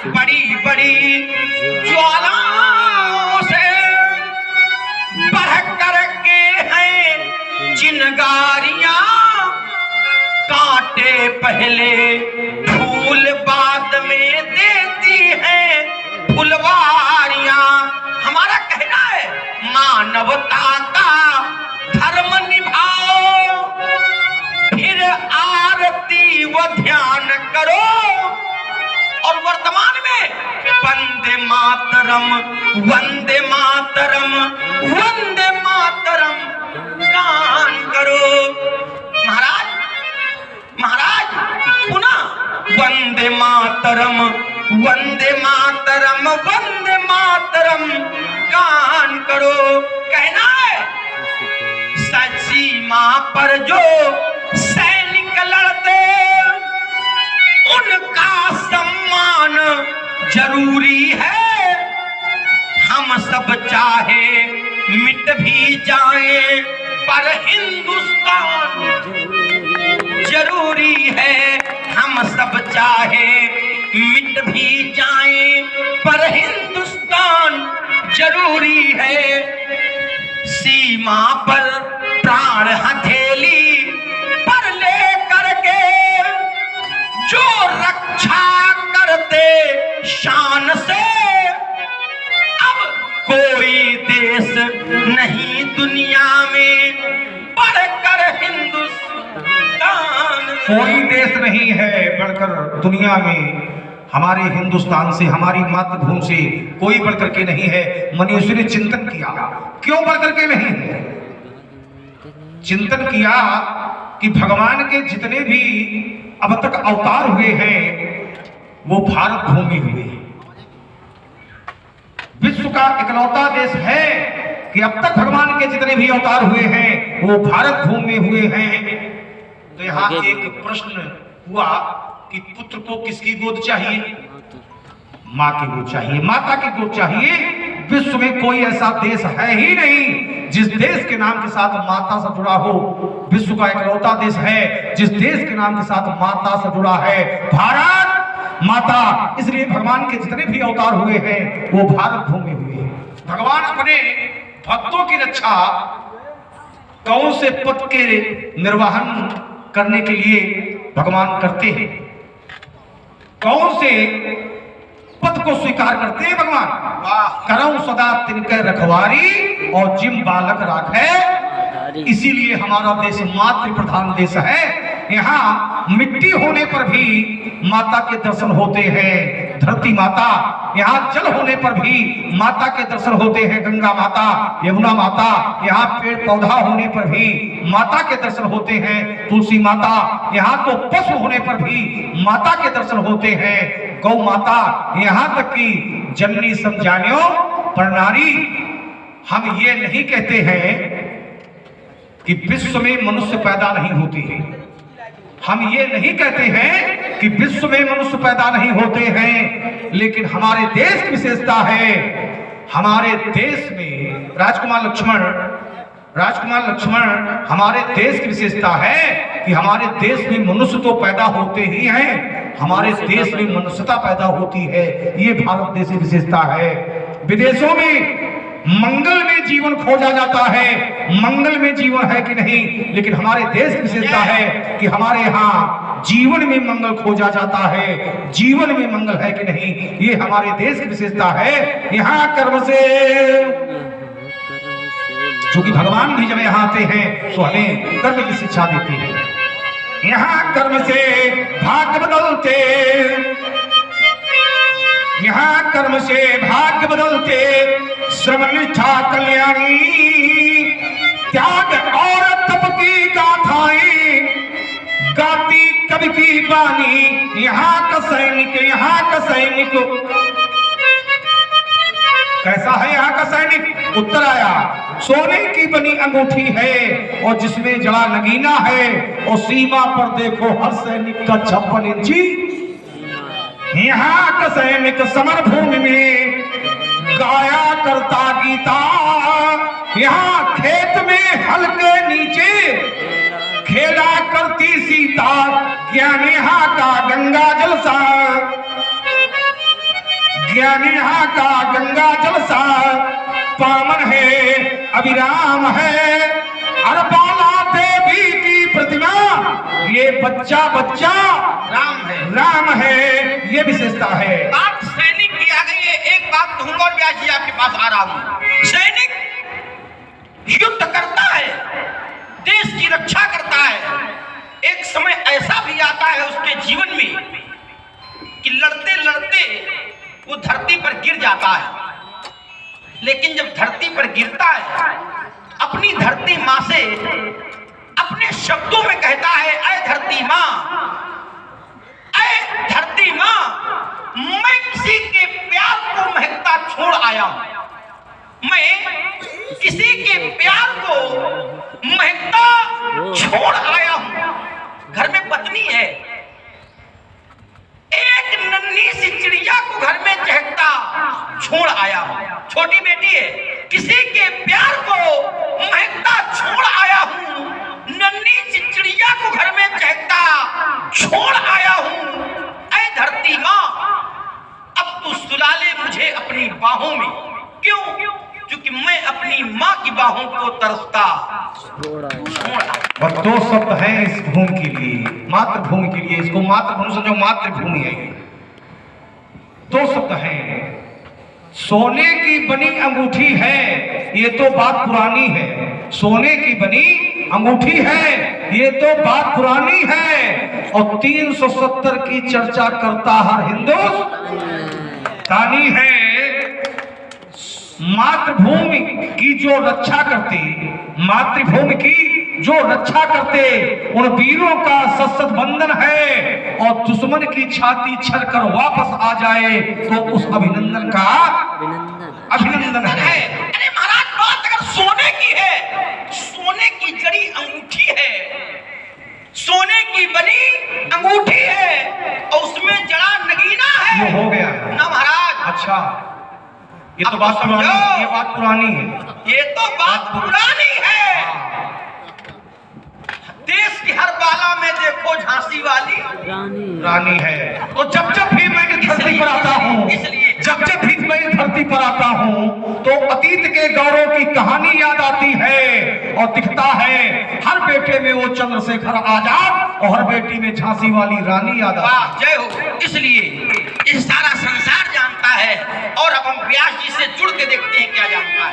बड़ी बड़ी ज्वालाओं से बढ़ कर के हैं चिनगारियां, कांटे पहले फूल बाद में देती हैं फुलवारियां। हमारा कहना है मानवता का धर्म निभाओ, फिर आरती व ध्यान करो। और वर्तमान में वंदे मातरम वंदे मातरम वंदे मातरम गान करो। महाराज महाराज पुनः वंदे मातरम वंदे मातरम वंदे मातरम गान करो। कहना है सीमा पर जो सैनिक लड़ते उनका सम्मान जरूरी है। हम सब चाहे मिट भी जाए पर हिंदुस्तान जरूरी है। हम सब चाहे मिट भी जाए पर हिंदुस्तान जरूरी है। सीमा पर प्राण हथेली पर ले करके जो रक्षा करते शान से, अब कोई देश नहीं दुनिया में बढ़कर हिंदुस्तान। कोई देश नहीं है बढ़कर दुनिया में हमारे हिंदुस्तान से, हमारी मातृभूमि से कोई बढ़कर के नहीं है। मनुष्य ने चिंतन किया, क्यों बढ़कर के नहीं है? चिंतन किया कि भगवान के जितने भी अब तक अवतार हुए हैं वो भारत भूमि हुए। विश्व का इकलौता देश है कि अब तक भगवान के जितने भी अवतार हुए हैं वो भारत भूमि में हुए हैं। तो यहाँ एक प्रश्न हुआ कि पुत्र को किसकी गोद चाहिए? माँ की गोद चाहिए, माता की गोद चाहिए। विश्व में कोई ऐसा देश है ही नहीं जिस देश के नाम के साथ माता से जुड़ा हो। विश्व का इकलौता देश है जिस देश के नाम के साथ माता से जुड़ा है, भारत माता। इसलिए भगवान के जितने भी अवतार हुए हैं वो भारत भूमि हुए। भगवान अपने भक्तों की रक्षा कौन से पद के निर्वहन करने के लिए भगवान करते हैं, कौन से पद को स्वीकार करते हैं भगवान? करऊं सदा तिनके रखवारी और जिम बालक राखे। इसीलिए हमारा देश मातृ प्रधान देश है। यहाँ मिट्टी होने पर भी माता के दर्शन होते हैं, धरती माता। यहाँ जल होने पर भी माता के दर्शन होते हैं, गंगा माता, यमुना माता। यहाँ पेड़ पौधा होने पर भी माता के दर्शन होते हैं, तुलसी माता। यहाँ तो पशु होने पर भी माता के दर्शन होते हैं, गौ माता। यहाँ तक कि जननी समझान्यो प्रणारी। हम ये नहीं कहते हैं कि विश्व में मनुष्य पैदा नहीं होते हैं। हम ये नहीं कहते हैं कि विश्व में मनुष्य पैदा नहीं होते हैं, लेकिन हमारे देश की विशेषता है। हमारे देश में राजकुमार लक्ष्मण हमारे देश की विशेषता है कि हमारे देश में मनुष्य तो पैदा होते ही हैं, हमारे देश में मनुष्यता पैदा होती है। ये भारत देश की विशेषता है। विदेशों में मंगल में जीवन खोजा जाता है, मंगल में जीवन है कि नहीं, लेकिन हमारे देश की विशेषता है कि हमारे यहाँ जीवन में मंगल खोजा जाता है। जीवन में मंगल है कि नहीं, ये हमारे देश की विशेषता है। यहाँ कर्म से, क्योंकि भगवान भी जब यहाँ आते हैं तो हमें कर्म की शिक्षा देते हैं। यहाँ कर्म से भाग्य बदलते, यहाँ कर्म से भाग्य बदलते, श्रम निष्ठा कल्याणी, त्याग और तप की गाथाएं गाती कवि की बानी। यहाँ का सैनिक, यहाँ का सैनिक कैसा है? यहाँ का सैनिक उत्तर आया, सोने की बनी अंगूठी है और जिसमें जड़ा नगीना है, और सीमा पर देखो हर सैनिक का 56 इंची। यहाँ का सैनिक समर भूमि में गाया करता गीता। यहाँ खेत में हल के नीचे खेला करती सीता, ज्ञान यहाँ का गंगा जल सा। ज्ञानी यहाँ का गंगा जल सा पावन है, अभिराम है। अरबाला देवी की प्रतिमा, ये बच्चा राम है, ये विशेषता है। बात सैनिक की आ गई है। एक बात कहूंगा और व्यास जी आपके पास आ रहा हूं। सैनिक युद्ध करता है, देश की रक्षा करता है। एक समय ऐसा भी आता है उसके जीवन में कि लड़ते लड़ते वो धरती पर गिर जाता है। लेकिन जब धरती पर गिरता है, अपनी धरती माँ से अपने शब्दों में कहता है, ऐ धरती माँ, ऐ धरती माँ, मैं किसी के प्यार को महकता छोड़ आया हूं। मैं किसी के प्यार को महकता छोड़ आया हूं। घर में पत्नी है, एक नन्ही सी चिड़िया को घर में चहकता छोड़ आया हूं। छोटी बेटी है, किसी के प्यार को महकता छोड़ आया हूं। नन्ही सी चिड़िया को घर में चहकता छोड़ आया हूं। ऐ धरती माँ, अब तू सुला ले मुझे अपनी बाहों में। क्यों? क्योंकि मैं अपनी माँ की बाहों को तरसता छोड़ आया। और दो शब्द हैं इस भूमि के लिए, मातृभूमि के लिए। इसको मातृभूमि समझो, मातृभूमि है ये। दो शब्द हैं। सोने की बनी अंगूठी है, ये तो बात पुरानी है। सोने की बनी अंगूठी है, ये तो बात पुरानी है। और 370 की चर्चा करता हर हिंदुस्तानी है। मातृभूमि की जो रक्षा करती, मातृभूमि की जो रक्षा करते, उन वीरों का सशस्त्र बंधन है। और दुश्मन की छाती छर कर वापस आ जाए तो उस अभिनंदन का अभिनंदन है। अरे महाराज, बात अगर सोने की है, सोने की जड़ी अंगूठी है, सोने की बनी अंगूठी है और उसमें जड़ा नगीना है। ये हो गया ना महाराज। अच्छा, ये तो बात पुरानी, ये बात पुरानी है। ये तो बात पुरानी है। देश की हर बाला में देखो झांसी वाली रानी है। तो जब जब भी मैं इस धरती पर आता हूँ, जब जब भी मैं इस धरती पर आता हूँ, तो अतीत के गौरव की कहानी याद आती है। और दिखता है हर बेटे में वो चंद्रशेखर आजाद और हर बेटी में झांसी वाली रानी याद आती है। जय हो। इसलिए इस सारा संसार जानता है। और अब हम व्यास जी से जुड़ के देखते हैं क्या जानता है।